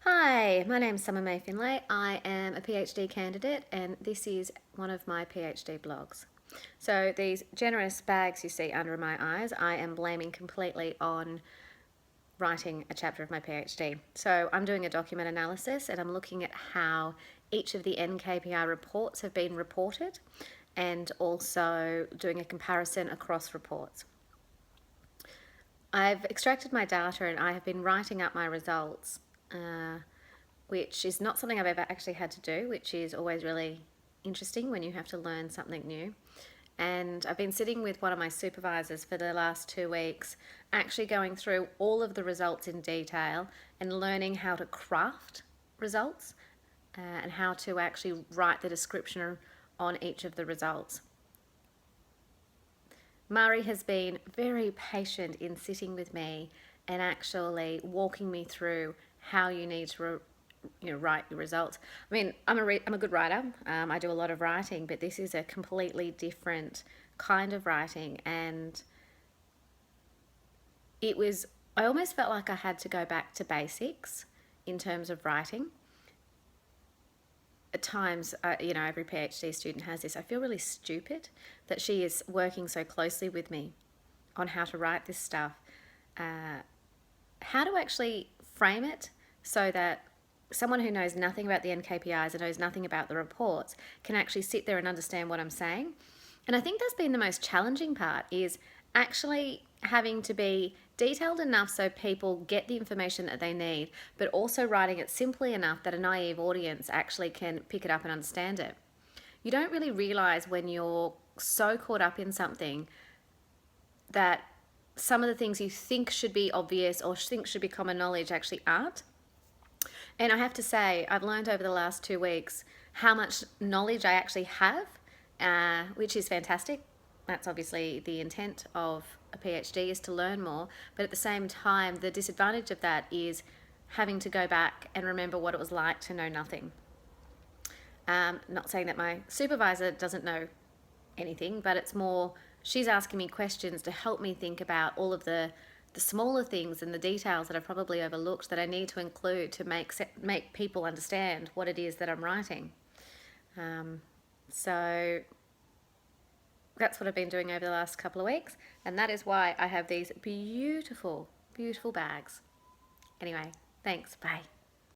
Hi, my name's Summer May Finlay. I am a PhD candidate and this is one of my PhD blogs. So these generous bags you see under my eyes, I am blaming completely on writing a chapter of my PhD. So I'm doing a document analysis and I'm looking at how each of the NKPI reports have been reported and also doing a comparison across reports. I've extracted my data and I have been writing up my results, which is not something I've ever actually had to do, which is always really interesting when you have to learn something new. And I've been sitting with one of my supervisors for the last 2 weeks, actually going through all of the results in detail and learning how to craft results and how to actually write the description on each of the results. Mari has been very patient in sitting with me and actually walking me through how you need to write your results. I mean, I'm a good writer. I do a lot of writing, but this is a completely different kind of writing, and I almost felt like I had to go back to basics in terms of writing. At times, every PhD student has this. I feel really stupid that she is working so closely with me on how to write this stuff, how to actually frame it so that someone who knows nothing about the NKPIs and knows nothing about the reports can actually sit there and understand what I'm saying. And I think that's been the most challenging part, is actually having to be detailed enough so people get the information that they need, but also writing it simply enough that a naive audience actually can pick it up and understand it. You don't really realize when you're so caught up in something that some of the things you think should be obvious or think should be common knowledge actually aren't. And I have to say, I've learned over the last 2 weeks how much knowledge I actually have, which is fantastic. That's obviously the intent of a PhD, is to learn more. But at the same time, the disadvantage of that is having to go back and remember what it was like to know nothing. Not saying that my supervisor doesn't know anything, but it's more she's asking me questions to help me think about all of the smaller things and the details that I've probably overlooked that I need to include to make people understand what it is that I'm writing. So that's what I've been doing over the last couple of weeks, and that is why I have these beautiful, beautiful bags. Anyway, thanks. Bye.